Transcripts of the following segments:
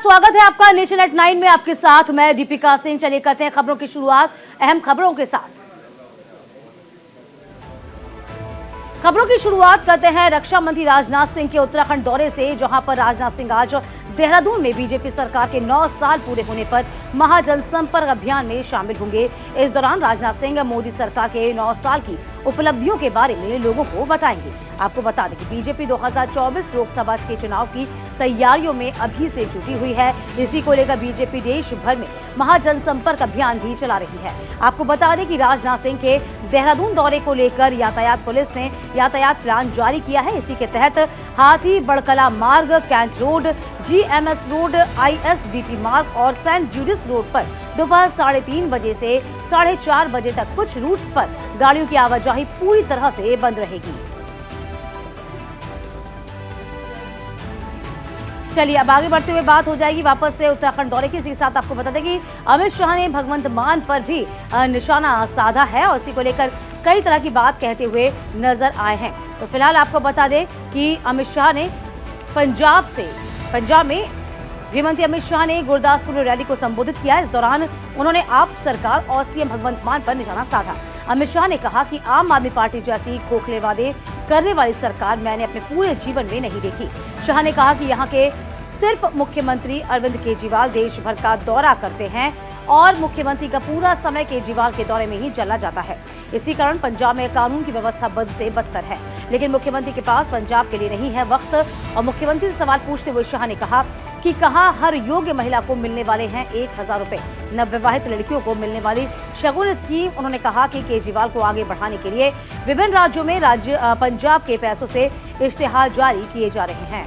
स्वागत है आपका नेशन@9 में। आपके साथ मैं दीपिका सिंह। चलिए करते हैं खबरों की शुरुआत अहम खबरों के साथ। खबरों की शुरुआत करते हैं रक्षा मंत्री राजनाथ सिंह के उत्तराखंड दौरे से, जहां पर राजनाथ सिंह आज देहरादून में बीजेपी सरकार के 9 साल पूरे होने पर महाजनसंपर्क अभियान में शामिल होंगे। इस दौरान राजनाथ सिंह मोदी सरकार के 9 साल की उपलब्धियों के बारे में लोगों को बताएंगे। आपको बता दें कि बीजेपी 2024 लोकसभा के चुनाव की तैयारियों में अभी से जुटी हुई है। इसी को लेकर बीजेपी देश भर में महाजनसंपर्क अभियान भी चला रही है। आपको बता दें कि राजनाथ सिंह के देहरादून दौरे को लेकर यातायात पुलिस ने यातायात प्लान जारी किया है। इसी के तहत हाथी बड़कला मार्ग, cantt road, GMS road, ISBT मार्ग और सेंट जूडिस रोड पर दोपहर 3:30 बजे से 4:30 बजे तक कुछ रूट्स पर गाड़ियों की आवाजाही पूरी तरह से बंद रहेगी। चलिए अब आगे बढ़ते हुए बात हो जाएगी वापस से उत्तराखंड दौरे की। इसी के साथ आपको बता दें कि अमित शाह ने भगवंत मान पर भी निशाना साधा है और इसी को लेकर कई तरह की बात कहते हुए नजर आए हैं। तो फिलहाल आपको बता दें कि अमित शाह ने पंजाब में गृहमंत्री अमित शाह ने गुरदासपुर में रैली को संबोधित किया। इस दौरान उन्होंने आप सरकार और सीएम भगवंत मान पर निशाना साधा। अमित शाह ने कहा कि आम आदमी पार्टी जैसी खोखले वादे करने वाली सरकार मैंने अपने पूरे जीवन में नहीं देखी। शाह ने कहा कि यहाँ के सिर्फ मुख्यमंत्री अरविंद केजरीवाल देश भर का दौरा करते हैं और मुख्यमंत्री का पूरा समय केजरीवाल के दौरे में ही चला जाता है। इसी कारण पंजाब में कानून की व्यवस्था बद से बदतर है, लेकिन मुख्यमंत्री के पास पंजाब के लिए नहीं है वक्त। और मुख्यमंत्री से सवाल पूछते हुए शाह ने कहा कि कहाँ हर योग्य महिला को मिलने वाले हैं 1000 रुपए, नवविवाहित लड़कियों को मिलने वाली शगुन स्कीम। उन्होंने कहा कि केजरीवाल को आगे बढ़ाने के लिए विभिन्न राज्यों में पंजाब के पैसों से इश्तेहार जारी किए जा रहे हैं।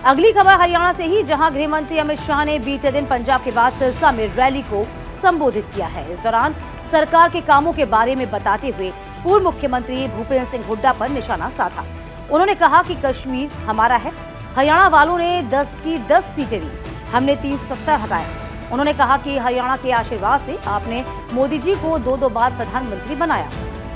अगली खबर हरियाणा से ही, जहां गृहमंत्री अमित शाह ने बीते दिन पंजाब के बाद सिरसा में रैली को संबोधित किया है। इस दौरान सरकार के कामों के बारे में बताते हुए पूर्व मुख्यमंत्री भूपेंद्र सिंह हुड्डा पर निशाना साधा। उन्होंने कहा कि कश्मीर हमारा है, हरियाणा वालों ने 10 की 10 सीटें दी, हमने 370 हटाया। उन्होंने कहा कि हरियाणा के आशीर्वाद से आपने मोदी जी को 2 बार प्रधानमंत्री बनाया।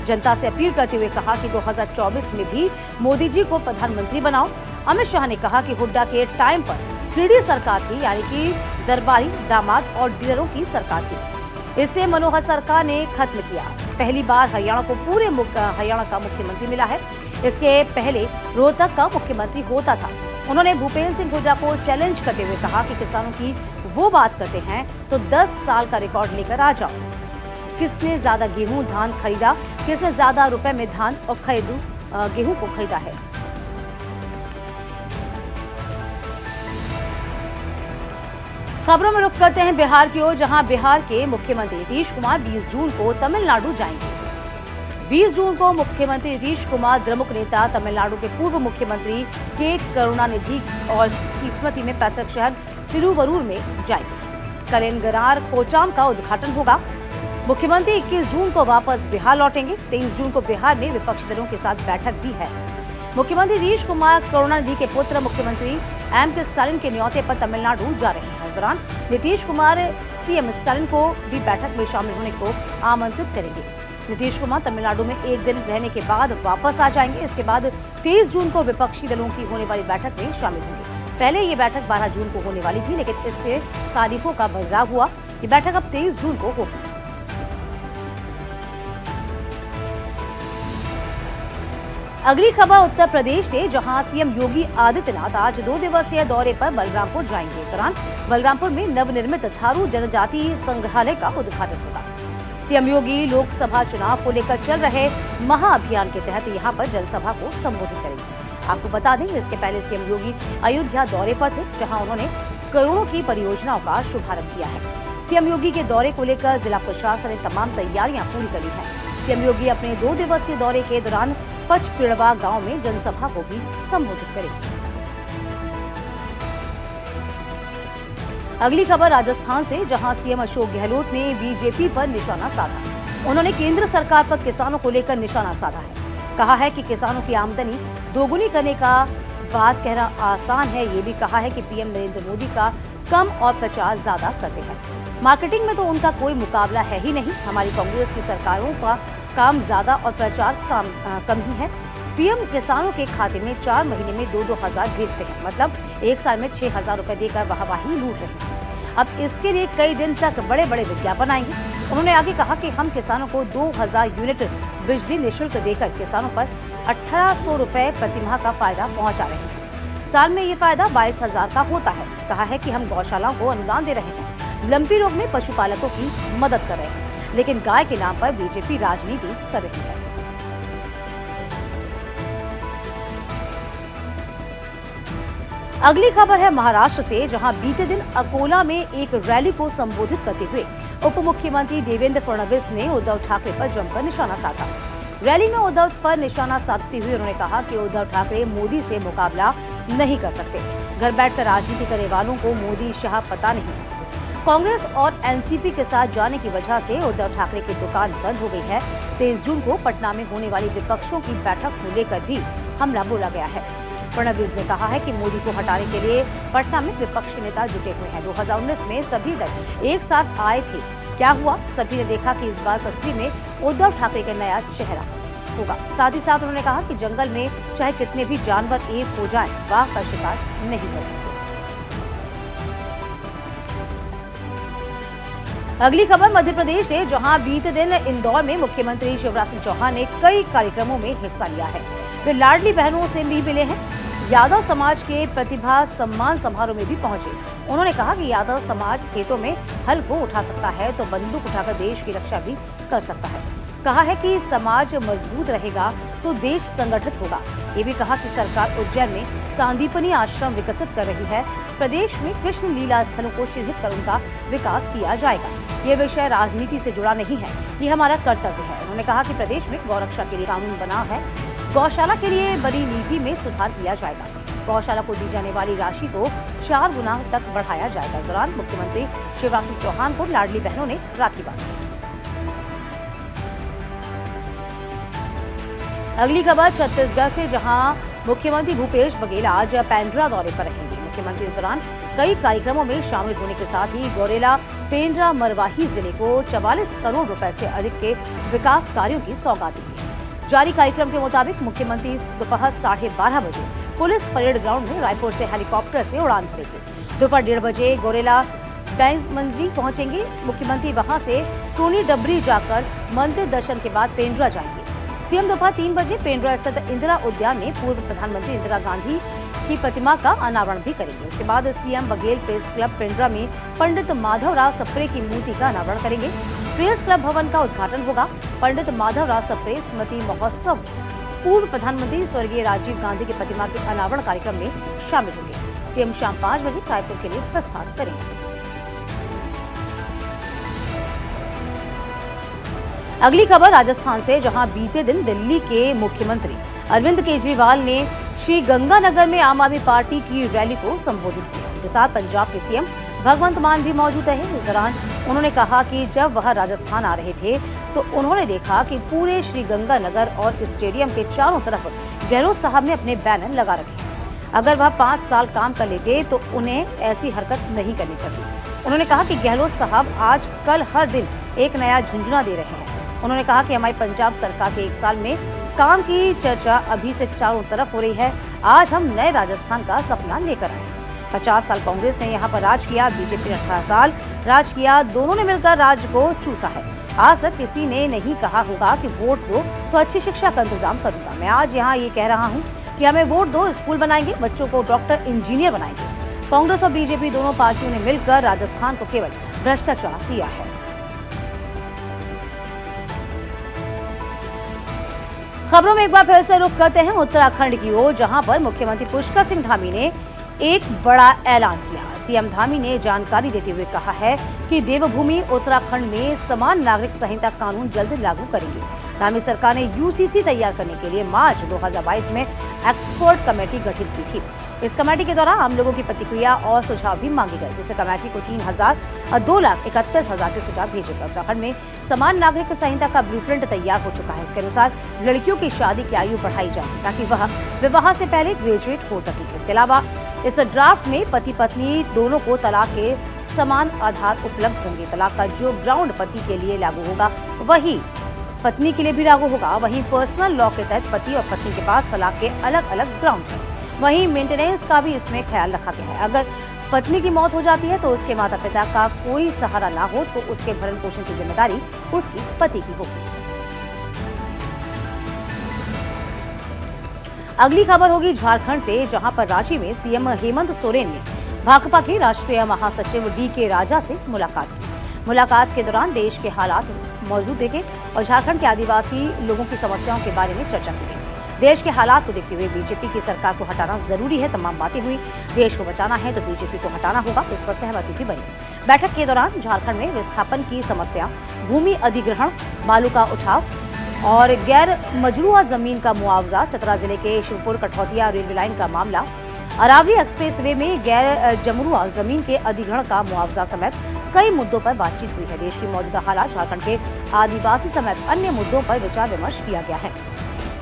जनता से अपील करते हुए कहा कि 2024 में भी मोदी जी को प्रधानमंत्री बनाओ। अमित शाह ने कहा कि हुड्डा के टाइम पर 3D सरकार थी, यानी कि दरबारी, दामाद और डीलरों की सरकार थी। इससे मनोहर सरकार ने खत्म किया। पहली बार हरियाणा को पूरे हरियाणा का मुख्यमंत्री मिला है। इसके पहले रोहतक का मुख्यमंत्री होता था। उन्होंने भूपेंद्र सिंह हुड्डा को चैलेंज करते हुए कहा कि किसानों की वो बात करते हैं तो 10 साल का रिकॉर्ड लेकर आ जाओ। किसने ज्यादा गेहूं धान खरीदा, किसने ज्यादा रुपए में धान और गेहूं को खरीदा है। खबरों में रुख करते हैं बिहार की ओर, जहां बिहार के मुख्यमंत्री नीतीश कुमार 20 जून को तमिलनाडु जाएंगे। 20 जून को मुख्यमंत्री नीतीश कुमार द्रमुक नेता तमिलनाडु के पूर्व मुख्यमंत्री के करुणानिधि और की स्मृति में पैतृक शहर तिरुवरूर में जाएंगे। कलेनगनार कोचाम का उद्घाटन होगा। मुख्यमंत्री 21 जून को वापस बिहार लौटेंगे। 23 जून को बिहार में विपक्षी दलों के साथ बैठक भी है। मुख्यमंत्री नीतीश कुमार करुणानिधि के पुत्र मुख्यमंत्री M.K. स्टालिन के न्योते पर तमिलनाडु जा रहे हैं। इस दौरान नीतीश कुमार CM स्टालिन को भी बैठक में शामिल होने को आमंत्रित करेंगे। नीतीश कुमार तमिलनाडु में एक दिन रहने के बाद वापस आ जाएंगे। इसके बाद 23 जून को विपक्षी दलों की होने वाली बैठक में शामिल होंगे। पहले ये बैठक 12 जून को होने वाली थी, लेकिन इससे तारीखों का बदलाव हुआ। ये बैठक अब 23 जून को होगी। अगली खबर उत्तर प्रदेश से, जहां सीएम योगी आदित्यनाथ आज 2 दिवसीय दौरे पर बलरामपुर जाएंगे। इस दौरान बलरामपुर में नवनिर्मित थारू जनजाति संग्रहालय का उद्घाटन होगा। सीएम योगी लोकसभा चुनाव को लेकर चल रहे महाअभियान के तहत यहां पर जनसभा को संबोधित करेंगे। आपको बता दें इसके पहले सीएम योगी अयोध्या दौरे पर थे, जहां उन्होंने करोड़ों की परियोजनाओं का शुभारंभ किया है। सीएम योगी के दौरे को लेकर जिला प्रशासन ने तमाम तैयारियां पूरी कर ली हैं। सीएम योगी अपने 2 दिवसीय दौरे के दौरान पचपिड़वा गांव में जनसभा को भी संबोधित करेंगे। अगली खबर राजस्थान से, जहां सीएम अशोक गहलोत ने बीजेपी पर निशाना साधा। उन्होंने केंद्र सरकार पर किसानों को लेकर निशाना साधा है। कहा है कि किसानों की आमदनी दोगुनी करने का बात कहना आसान है। ये भी कहा है कि पीएम नरेंद्र मोदी का कम और प्रचार ज्यादा करते हैं। मार्केटिंग में तो उनका कोई मुकाबला है ही नहीं। हमारी कांग्रेस की सरकारों का काम ज्यादा और प्रचार कम ही है। पीएम किसानों के खाते में 4 महीने में 2-2 हजार भेजते हैं, मतलब एक साल में 6,000 रुपए देकर वाहवाही लूट रहे हैं। अब इसके लिए कई दिन तक बड़े बड़े विज्ञापन आएंगे। उन्होंने आगे कहा कि हम किसानों को 2,000 यूनिट बिजली निःशुल्क देकर किसानों पर 1,800 रुपए प्रतिमाह का फायदा पहुंचा रहे हैं। साल में ये फायदा 22,000 का होता है। कहा है कि हम गौशालाओं को अनुदान दे रहे हैं, लंपी रोग में पशुपालकों की मदद कर रहे हैं, लेकिन गाय के नाम पर बीजेपी राजनीति कर रही है। अगली खबर है महाराष्ट्र से, जहां बीते दिन अकोला में एक रैली को संबोधित करते हुए उप मुख्यमंत्री देवेंद्र फडणवीस ने उद्धव ठाकरे पर जमकर निशाना साधा। रैली में उद्धव पर निशाना साधते हुए उन्होंने कहा कि उद्धव ठाकरे मोदी से मुकाबला नहीं कर सकते। घर बैठकर राजनीति करने वालों को मोदी शाह पता नहीं। कांग्रेस और एनसीपी के साथ जाने की वजह से उद्धव ठाकरे की दुकान बंद हो गई है। 23 जून को पटना में होने वाली विपक्षों की बैठक को लेकर भी हमला बोला गया है। फडणवीस ने कहा है कि मोदी को हटाने के लिए पटना में विपक्ष के नेता जुटे हुए हैं। 2019 में सभी दल एक साथ आए थे। क्या हुआ? सभी ने देखा कि इस बार तस्वीर में उद्धव ठाकरे का नया चेहरा होगा। साथ ही साथ उन्होंने कहा कि जंगल में चाहे कितने भी जानवर एक हो जाएं, बाघ का शिकार नहीं कर सकते। अगली खबर मध्य प्रदेश से, जहां बीते दिन इंदौर में मुख्यमंत्री शिवराज सिंह चौहान ने कई कार्यक्रमों में हिस्सा लिया है। वे लाडली बहनों से भी मिले हैं। यादव समाज के प्रतिभा सम्मान समारोह में भी पहुंचे। उन्होंने कहा कि यादव समाज खेतों में हल को उठा सकता है तो बंदूक उठाकर देश की रक्षा भी कर सकता है। कहा है कि समाज मजबूत रहेगा तो देश संगठित होगा। ये भी कहा कि सरकार उज्जैन में सांदीपनी आश्रम विकसित कर रही है। प्रदेश में कृष्ण लीला स्थलों को चिन्हित कर उनका विकास किया जाएगा। ये विषय राजनीति से जुड़ा नहीं है, ये हमारा कर्तव्य है। उन्होंने कहा कि प्रदेश में गौरक्षा के लिए कानून बना है। गौशाला के लिए बड़ी नीति में सुधार किया जाएगा। गौशाला को दी जाने वाली राशि को 4 गुना तक बढ़ाया जाएगा। इस दौरान मुख्यमंत्री शिवराज सिंह चौहान को लाडली बहनों ने राखी बांधी। अगली खबर छत्तीसगढ़ से, जहां मुख्यमंत्री भूपेश बघेल आज पेंड्रा दौरे पर रहेंगे। मुख्यमंत्री इस दौरान कई कार्यक्रमों में शामिल होने के साथ ही गौरेला पेंड्रा मरवाही जिले को 44 करोड़ रुपए से अधिक के विकास कार्यों की सौगात दी है। जारी कार्यक्रम के मुताबिक मुख्यमंत्री दोपहर 12:30 बजे पुलिस परेड ग्राउंड में रायपुर से हेलीकॉप्टर से उड़ान भरेंगे। दोपहर 1:30 बजे गौरेला डाइंसमंजी पहुंचेंगे। मुख्यमंत्री वहां से टोनी डबरी जाकर मंदिर दर्शन के बाद पेंड्रा जाएंगे। सीएम दोपहर 3 बजे पेंड्रा स्थित इंदिरा उद्यान में पूर्व प्रधानमंत्री इंदिरा गांधी की प्रतिमा का अनावरण भी करेंगे। उसके बाद CM Baghel press club Pendra में पंडित माधवराव सप्रे की मूर्ति का अनावरण करेंगे। प्रेस क्लब भवन का उद्घाटन होगा। पंडित माधवराव सप्रे स्मृति महोत्सव पूर्व प्रधानमंत्री स्वर्गीय राजीव गांधी की प्रतिमा के अनावरण कार्यक्रम में शामिल होंगे। सीएम शाम 5 बजे रायपुर के लिए प्रस्थान करेंगे। अगली खबर राजस्थान से, जहां बीते दिन दिल्ली के मुख्यमंत्री अरविंद केजरीवाल ने श्री गंगानगर में आम आदमी पार्टी की रैली को संबोधित किया। उनके साथ पंजाब के सीएम भगवंत मान भी मौजूद रहे। इस दौरान उन्होंने कहा कि जब वह राजस्थान आ रहे थे तो उन्होंने देखा कि पूरे श्री गंगानगर और स्टेडियम के चारों तरफ गहलोत साहब ने अपने बैनर लगा रखे। अगर वह 5 साल काम कर लेते तो उन्हें ऐसी हरकत नहीं करनी पड़ती। उन्होंने कहा कि गहलोत साहब आज कल हर दिन एक नया झुंझुना दे रहे हैं। उन्होंने कहा कि हमारी पंजाब सरकार के 1 साल में काम की चर्चा अभी से चारों तरफ हो रही है। आज हम नए राजस्थान का सपना लेकर आए। 50 साल कांग्रेस ने यहाँ पर राज किया, बीजेपी ने 18 साल राज किया। दोनों ने मिलकर राज्य को चूसा है। आज तक किसी ने नहीं कहा होगा कि वोट दो तो अच्छी शिक्षा का इंतजाम करूंगा। मैं आज यहाँ ये कह रहा हूँ कि हमें वोट दो, स्कूल बनाएंगे, बच्चों को डॉक्टर इंजीनियर बनाएंगे। कांग्रेस और बीजेपी दोनों पार्टियों ने मिलकर राजस्थान को केवल भ्रष्टाचार किया है। खबरों में एक बार फिर से रुख करते हैं उत्तराखंड की ओर, जहां पर मुख्यमंत्री पुष्कर सिंह धामी ने एक बड़ा ऐलान किया। सीएम धामी ने जानकारी देते हुए कहा है कि देवभूमि उत्तराखंड में समान नागरिक संहिता कानून जल्द लागू करेंगे। धामी सरकार ने यूसीसी तैयार करने के लिए मार्च 2022 में एक्सपर्ट कमेटी गठित की थी। इस कमेटी के द्वारा आम लोगों की प्रतिक्रिया और सुझाव भी मांगे गए, जिससे कमेटी को 2,31,000 के सुझाव भेजे गए। उत्तराखंड में समान नागरिक संहिता का ब्लूप्रिंट तैयार हो चुका है। इसके अनुसार लड़कियों की शादी की आयु बढ़ाई जाए ताकि वह विवाह से पहले ग्रेजुएट हो सके। इसके अलावा इस ड्राफ्ट में पति पत्नी दोनों को तलाक के समान आधार उपलब्ध होंगे। तलाक का जो ग्राउंड पति के लिए लागू होगा वही पत्नी के लिए भी लागू होगा। वहीं पर्सनल लॉ के तहत पति और पत्नी के पास तलाक के अलग अलग ग्राउंड हैं। वहीं मेंटेनेंस का भी इसमें ख्याल रखा गया है। अगर पत्नी की मौत हो जाती है तो उसके माता पिता का कोई सहारा ना हो तो उसके भरण पोषण की जिम्मेदारी उसकी पति की होगी। अगली खबर होगी झारखंड से, जहां पर रांची में सीएम हेमंत सोरेन ने भाकपा के राष्ट्रीय महासचिव DK राजा से मुलाकात की। मुलाकात के दौरान देश के हालात मौजूद देखे और झारखंड के आदिवासी लोगों की समस्याओं के बारे में चर्चा की। देश के हालात को देखते हुए बीजेपी की सरकार को हटाना जरूरी है। तमाम बातें हुई। देश को बचाना है तो बीजेपी को हटाना होगा, इस पर सहमति भी बनी। बैठक के दौरान झारखंड में विस्थापन की समस्या, भूमि अधिग्रहण, बालू का उठाव और गैर मजरूआ जमीन का मुआवजा, चतरा जिले के शिवपुर कठौतिया रेलवे लाइन का मामला, अरावली एक्सप्रेसवे में गैर जमरूआ जमीन के अधिग्रहण का मुआवजा समेत कई मुद्दों पर बातचीत हुई है। देश की मौजूदा हालात, झारखंड के आदिवासी समेत अन्य मुद्दों पर विचार विमर्श किया गया है।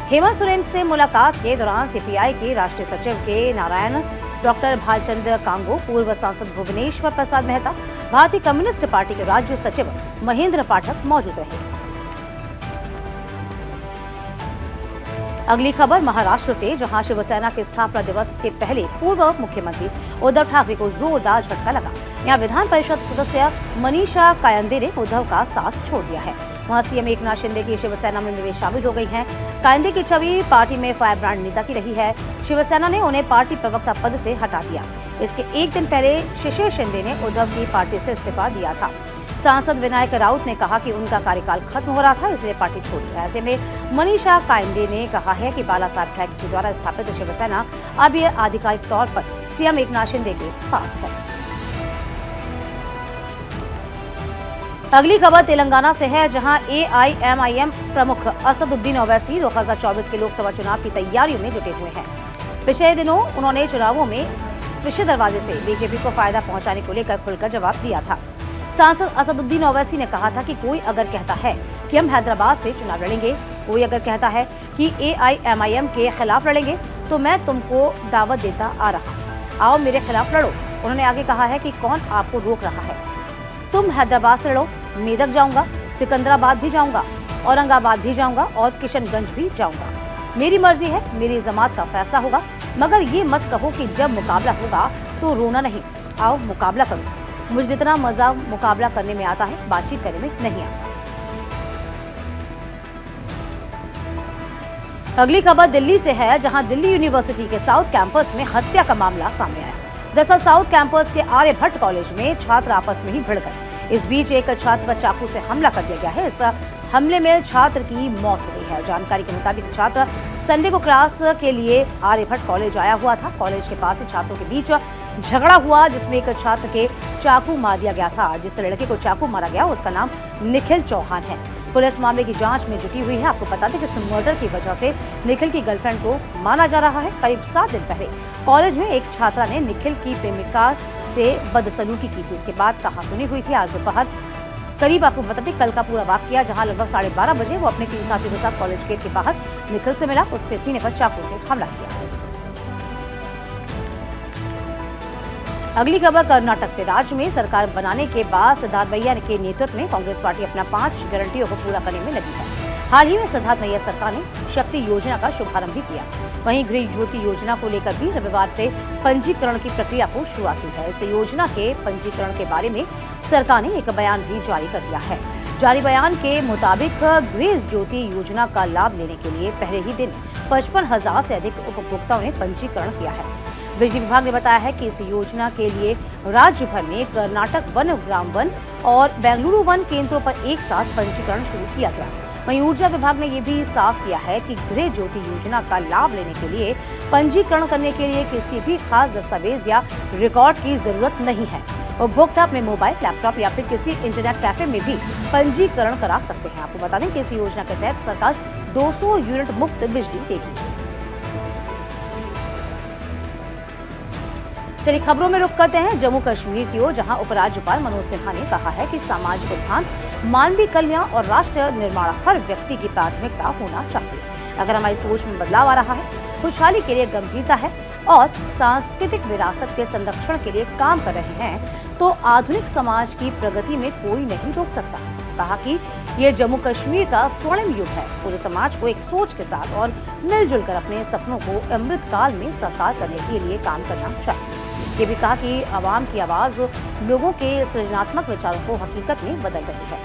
हेमंत सोरेन से मुलाकात के दौरान CPI के राष्ट्रीय सचिव के नारायण, डॉक्टर भालचंद्र कांगो, पूर्व सांसद भुवनेश्वर प्रसाद मेहता, भारतीय कम्युनिस्ट पार्टी के राज्य सचिव महेंद्र पाठक मौजूद रहे। अगली खबर महाराष्ट्र से, जहां शिवसेना के स्थापना दिवस के पहले पूर्व मुख्यमंत्री उद्धव ठाकरे को जोरदार झटका लगा। यहां विधान परिषद सदस्य मनीषा कायंदे ने उद्धव का साथ छोड़ दिया है। वहां सीएम एकनाथ शिंदे की शिवसेना में वे शामिल हो गई हैं। कायंदे की छवि पार्टी में फायर ब्रांड नेता की रही है। शिवसेना ने उन्हें पार्टी प्रवक्ता पद से हटा दिया। इसके एक दिन पहले शिशिर शिंदे ने उद्धव की पार्टी से इस्तीफा दिया था। सांसद विनायक राउत ने कहा कि उनका कार्यकाल खत्म हो रहा था, इसलिए पार्टी छोड़ी। ऐसे में मनीषा कायंदे ने कहा है कि बाला साहब ठाकरे के द्वारा स्थापित शिवसेना अब यह आधिकारिक तौर पर सीएम एकनाथ शिंदे के पास है। अगली खबर तेलंगाना से है, जहां AIMIM प्रमुख असदुद्दीन ओवैसी 2024 के लोकसभा चुनाव की तैयारियों में जुटे हुए हैं। पिछले दिनों उन्होंने चुनावों में पीछे दरवाजे से बीजेपी को फायदा पहुंचाने को लेकर खुलकर जवाब दिया था। सांसद असदुद्दीन ओवैसी ने कहा था कि कोई अगर कहता है कि हम हैदराबाद से चुनाव लड़ेंगे, कोई अगर कहता है कि AIMIM के खिलाफ लड़ेंगे, तो मैं तुमको दावत देता आ रहा, आओ मेरे खिलाफ लड़ो। उन्होंने आगे कहा है कि कौन आपको रोक रहा है, तुम हैदराबाद से लड़ो, मेदक जाऊंगा, सिकंदराबाद भी जाऊंगा, औरंगाबाद भी जाऊंगा और किशनगंज भी जाऊंगा। मेरी मर्जी है, मेरी जमात का फैसला होगा, मगर ये मत कहो कि जब मुकाबला होगा तो रोना नहीं, आओ मुकाबला करो। मुझे जितना मजा मुकाबला करने में आता है, बातचीत करने में नहीं आता। अगली खबर दिल्ली से है, जहां दिल्ली यूनिवर्सिटी के साउथ कैंपस में हत्या का मामला सामने आया। दरअसल साउथ कैंपस के आर्यभट्ट कॉलेज में छात्र आपस में ही भिड़ गए। इस बीच एक छात्र पर चाकू से हमला कर दिया गया है। इस हमले में छात्र की मौत हो गई है। जानकारी के मुताबिक छात्र संडे को क्लास के लिए आर्यभट्ट कॉलेज आया हुआ था। कॉलेज के पास ही छात्रों के बीच झगड़ा हुआ, जिसमें एक छात्र के चाकू मार दिया गया था। जिस लड़के को चाकू मारा गया उसका नाम निखिल चौहान है। पुलिस मामले की जांच में जुटी हुई है। आपको बता दें कि इस मर्डर की वजह से निखिल की गर्लफ्रेंड को माना जा रहा है। करीब 7 दिन पहले कॉलेज में एक छात्रा ने निखिल की प्रेमिका से बदसलूकी की थी। इसके बाद कहासुनी हुई थी। आज दोपहर करीब आपको बता दें कल का पूरा वाकया, जहां लगभग 12:30 बजे वो अपने 3 साथियों के साथ कॉलेज गेट के बाहर निखिल से मिला, उसके सीने पर चाकू से हमला किया। अगली खबर कर्नाटक से। राज्य में सरकार बनाने के बाद सिद्धार्थ मैया के नेतृत्व में कांग्रेस पार्टी अपना 5 गारंटियों को पूरा करने में लगी है। हाल ही में सिद्धार्थ मैया सरकार ने शक्ति योजना का शुभारंभ भी किया। वहीं गृह ज्योति योजना को लेकर भी रविवार से पंजीकरण की प्रक्रिया को शुरुआत हुई है। इस योजना के पंजीकरण के बारे में सरकार ने एक बयान भी जारी कर दिया है। जारी बयान के मुताबिक गृह ज्योति योजना का लाभ लेने के लिए पहले ही दिन 55,000 से अधिक उपभोक्ताओं ने पंजीकरण किया है। बिजली विभाग ने बताया है कि इस योजना के लिए राज्य भर में कर्नाटक वन, ग्राम वन और बेंगलुरु वन केंद्रों पर एक साथ पंजीकरण शुरू किया गया। वहीं ऊर्जा विभाग ने यह भी साफ किया है कि गृह ज्योति योजना का लाभ लेने के लिए पंजीकरण करने के लिए किसी भी खास दस्तावेज या रिकॉर्ड की जरूरत नहीं है। उपभोक्ता अपने मोबाइल, लैपटॉप या फिर किसी इंटरनेट कैफे में भी पंजीकरण करा सकते हैं। आपको बता दें कि इस योजना के तहत सरकार 200 यूनिट मुफ्त बिजली देगी। चलिए खबरों में रुक करते हैं जम्मू कश्मीर की ओर, जहां उपराज्यपाल मनोज सिन्हा ने कहा है कि सामाजिक उत्थान, मानवीय कल्याण और राष्ट्र निर्माण हर व्यक्ति की प्राथमिकता होना चाहिए। अगर हमारी सोच में बदलाव आ रहा है, खुशहाली के लिए गंभीरता है, और सांस्कृतिक विरासत के संरक्षण के लिए काम कर रहे हैं तो आधुनिक समाज की प्रगति में कोई नहीं रोक सकता। कहा कि ये जम्मू कश्मीर का स्वर्णिम युग है। पूरे समाज को एक सोच के साथ और मिलजुल कर अपने सपनों को अमृत काल में साकार करने के लिए काम करना चाहिए। ये भी कहा कि आवाम की आवाज लोगों के सृजनात्मक विचारों को हकीकत में बदल रही है।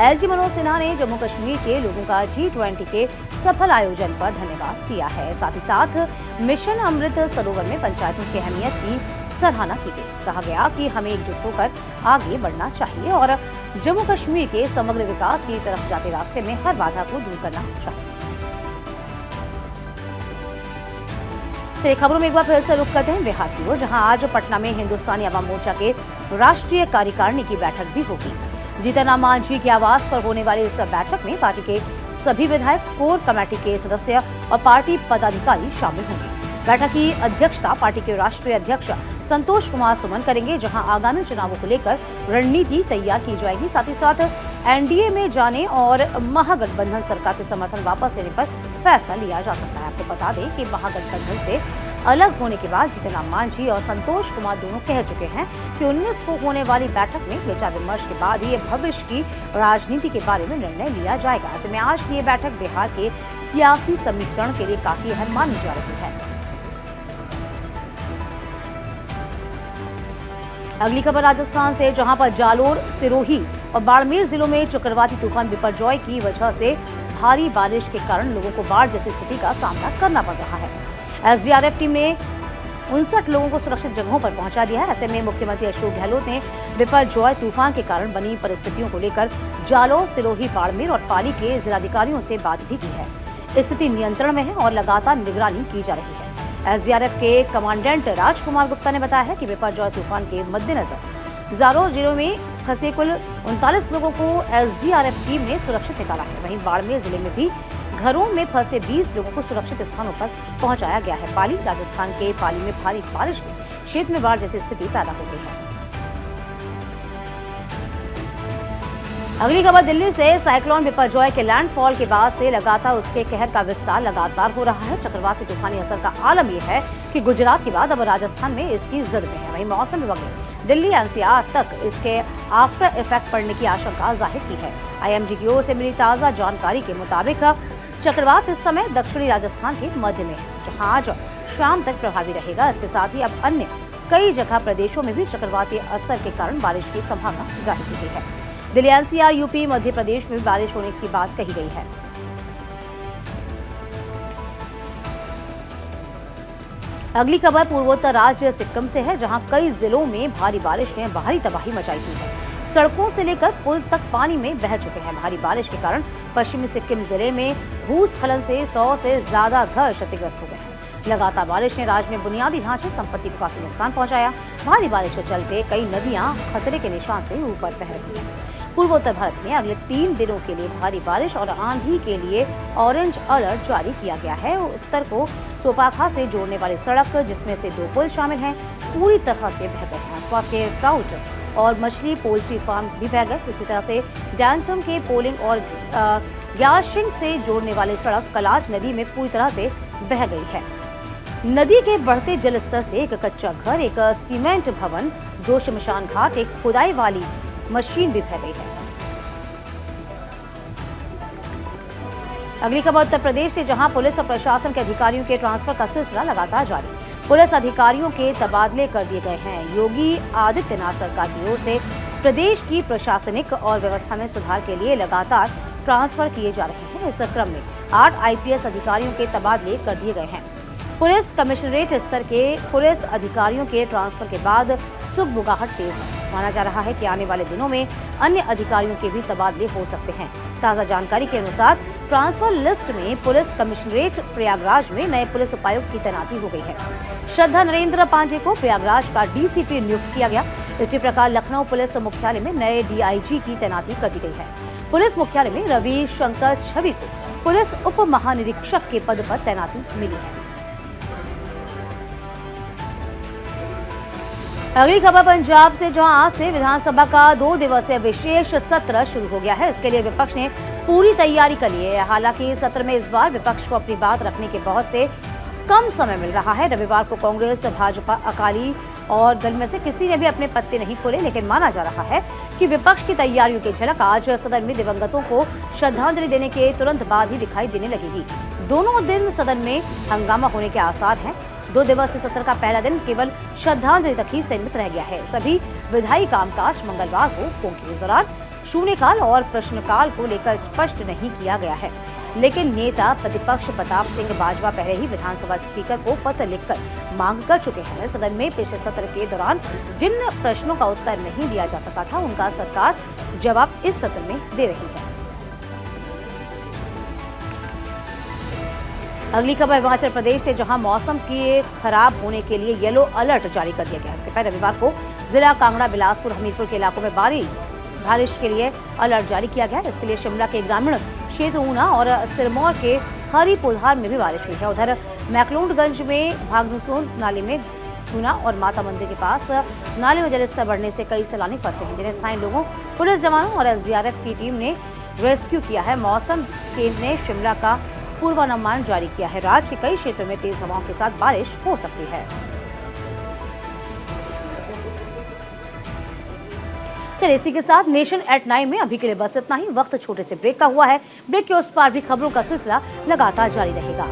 एलजी मनोज सिन्हा ने जम्मू कश्मीर के लोगों का G20 के सफल आयोजन पर धन्यवाद दिया है। साथ ही साथ मिशन अमृत सरोवर में पंचायतों की अहमियत की सराहना की गई। कहा गया कि हमें एकजुट होकर आगे बढ़ना चाहिए और जम्मू कश्मीर के समग्र विकास की तरफ जाते रास्ते में हर बाधा को दूर करना चाहिए। चलिए खबरों में एक बार फिर से रुख करते हैं बिहार की ओर, जहां आज पटना में हिंदुस्तानी अवाम मोर्चा के राष्ट्रीय कार्यकारिणी की बैठक भी होगी। जीतन राम मांझी के आवास पर होने वाली इस बैठक में पार्टी के सभी विधायक, कोर कमेटी के सदस्य और पार्टी पदाधिकारी शामिल होंगे। बैठक की अध्यक्षता पार्टी के राष्ट्रीय अध्यक्ष संतोष कुमार सुमन करेंगे, जहां आगामी चुनावों को लेकर रणनीति तैयार की जाएगी। साथ ही साथ एनडीए में जाने और महागठबंधन सरकार के समर्थन वापस लेने पर फैसला लिया जा सकता है। आपको बता दें कि महागठबंधन से अलग होने के बाद जीतन राम मांझी और संतोष कुमार दोनों कह चुके हैं कि 19 को होने वाली बैठक में विचार विमर्श के बाद ही भविष्य की राजनीति के बारे में निर्णय लिया जाएगा। ऐसे में आज की ये बैठक बिहार के सियासी समीकरण के लिए काफी अहम मानी जा रही है। अगली खबर राजस्थान से, जहां पर जालोर, सिरोही और बाड़मेर जिलों में चक्रवाती तूफान बिपरजॉय की वजह से भारी बारिश के कारण लोगों को बाढ़ जैसी स्थिति का सामना करना पड़ रहा है। एसडीआरएफ टीम ने 59 लोगों को सुरक्षित जगहों पर पहुंचा दिया है। ऐसे में मुख्यमंत्री अशोक गहलोत ने बिपरजॉय तूफान के कारण बनी परिस्थितियों को लेकर जालोर, सिरोही, बाड़मेर और पाली के जिलाधिकारियों से बात भी की है। स्थिति नियंत्रण में है और लगातार निगरानी की जा रही है। एसडीआरएफ के कमांडेंट राजकुमार गुप्ता ने बताया है कि बिपरजॉय तूफान के मद्देनजर जालोर जिले में फंसे कुल 39 लोगों को एसडीआरएफ टीम ने सुरक्षित निकाला है। वहीं बाड़मेर जिले में भी घरों में फंसे 20 लोगों को सुरक्षित स्थानों पर पहुंचाया गया है। पाली, राजस्थान के पाली में भारी बारिश में क्षेत्र में बाढ़ जैसी स्थिति पैदा हो गई है। अगली खबर दिल्ली से, साइक्लोन बिपरजॉय के लैंडफॉल के बाद से लगातार उसके कहर का विस्तार लगातार हो रहा है। चक्रवाती तूफानी असर का आलम यह है कि गुजरात के बाद अब राजस्थान में इसकी जद में है। वहीं मौसम विभाग ने दिल्ली एनसीआर तक इसके आफ्टर इफेक्ट पड़ने की आशंका जाहिर की है। आईएमडी की ओर से मिली ताजा जानकारी के मुताबिक चक्रवात इस समय दक्षिणी राजस्थान के मध्य में है, जहां आज शाम तक प्रभावी रहेगा। इसके साथ ही अब अन्य कई जगह प्रदेशों में भी चक्रवाती असर के कारण बारिश की संभावना जाहिर की गई है। दिल्ली एनसीआर, यूपी, मध्य प्रदेश में भी बारिश होने की बात कही गई है। अगली खबर पूर्वोत्तर राज्य सिक्किम से है, जहां कई जिलों में भारी बारिश ने भारी तबाही मचाई हुई है। सड़कों से लेकर पुल तक पानी में बह चुके हैं। भारी बारिश के कारण पश्चिमी सिक्किम जिले में भूस्खलन से 100 से ज्यादा घर क्षतिग्रस्त हो गए हैं। लगातार बारिश ने राज्य में बुनियादी ढांचे, संपत्ति को काफी नुकसान पहुंचाया। भारी बारिश के चलते कई नदियां खतरे के निशान से ऊपर बह रही हैं। पूर्वोत्तर भारत में अगले 3 दिनों के लिए भारी बारिश और आंधी के लिए ऑरेंज अलर्ट जारी किया गया है। उत्तर को सोपाखा से जोड़ने वाली सड़क, जिसमें से 2 पुल शामिल हैं, पूरी तरह से बह गए हैं। आसपास के ट्राउट और मछली पोल्ट्री फार्म भी बह गए। इसी तरह से डैंटम के पोलिंग और ग्याशिंग से जोड़ने वाली सड़क कलाज नदी में पूरी तरह से बह गई है। नदी के बढ़ते जल स्तर से एक कच्चा घर, एक सीमेंट भवन, 2 शमशान घाट, एक खुदाई वाली मशीन भी बह गई है। अगली खबर उत्तर प्रदेश से, जहां पुलिस और प्रशासन के अधिकारियों के ट्रांसफर का सिलसिला लगातार जारी। पुलिस अधिकारियों के तबादले कर दिए गए हैं। योगी आदित्यनाथ सरकार की ओर से प्रदेश की प्रशासनिक और व्यवस्था में सुधार के लिए लगातार ट्रांसफर किए जा रहे हैं। इस क्रम में 8 आईपीएस अधिकारियों के तबादले कर दिए गए हैं। पुलिस कमिश्नरेट स्तर के पुलिस अधिकारियों के ट्रांसफर के बाद सुगबुगाहट तेज है। माना जा रहा है कि आने वाले दिनों में अन्य अधिकारियों के भी तबादले हो सकते हैं। ताजा जानकारी के अनुसार ट्रांसफर लिस्ट में पुलिस कमिश्नरेट प्रयागराज में नए पुलिस उपायुक्त की तैनाती हो गई है। श्रद्धा नरेंद्र पांडे को प्रयागराज का डीसीपी नियुक्त किया गया। इसी प्रकार लखनऊ पुलिस मुख्यालय में नए डीआईजी की तैनाती कर दी गई है। पुलिस मुख्यालय में रवि शंकर छवि को पुलिस उप महानिरीक्षक के पद पर तैनाती मिली है। अगली खबर पंजाब से, जहां आज से विधानसभा का 2 दिवसीय विशेष सत्र शुरू हो गया है। इसके लिए विपक्ष ने पूरी तैयारी कर ली है। हालांकि इस सत्र में इस बार विपक्ष को अपनी बात रखने के बहुत से कम समय मिल रहा है। रविवार को कांग्रेस, भाजपा, अकाली और दल में से किसी ने भी अपने पत्ते नहीं खोले, लेकिन माना जा रहा है कि विपक्ष की तैयारियों की झलक आज सदन में दिवंगतों को श्रद्धांजलि देने के तुरंत बाद ही दिखाई देने लगेगी। दोनों दिन सदन में हंगामा होने के आसार हैं। 2 दिवसीय सत्र का पहला दिन केवल श्रद्धांजलि तक ही सीमित रह गया है। सभी विधायी कामकाज मंगलवार को होंगे। इस दौरान शून्यकाल और प्रश्नकाल को लेकर स्पष्ट नहीं किया गया है, लेकिन नेता प्रतिपक्ष प्रताप सिंह बाजवा पहले ही विधानसभा स्पीकर को पत्र लिखकर मांग कर चुके हैं। सदन में पिछले सत्र के दौरान जिन प्रश्नों का उत्तर नहीं दिया जा सका था, उनका सरकार जवाब इस सत्र में दे रही है। अगली खबर हिमाचल प्रदेश से, जहां मौसम के खराब होने के लिए येलो अलर्ट जारी कर दिया गया। इसके पहले रविवार को जिला कांगड़ा, बिलासपुर, हमीरपुर के इलाकों में बारिश के लिए अलर्ट जारी किया गया। इसके लिए शिमला के ग्रामीण क्षेत्र, ऊना और सिरमौर के हरिपुरहार में भी बारिश हुई है। उधर मैक्लोडगंज में भागनुसोन नाले में ऊना और माता मंदिर के पास नाले में जलस्तर बढ़ने से कई सैलानी फंसे हैं, जिन्हें स्थानीय लोगों, पुलिस जवानों और एसडीआरएफ की टीम ने रेस्क्यू किया है। मौसम केंद्र ने शिमला का पूर्वानुमान जारी किया है। राज्य के कई क्षेत्रों में तेज हवाओं के साथ बारिश हो सकती है। चलिए, इसी के साथ नेशन एट 9 में अभी के लिए बस इतना ही। वक्त छोटे से ब्रेक का हुआ है। ब्रेक के उस पार भी खबरों का सिलसिला लगातार जारी रहेगा।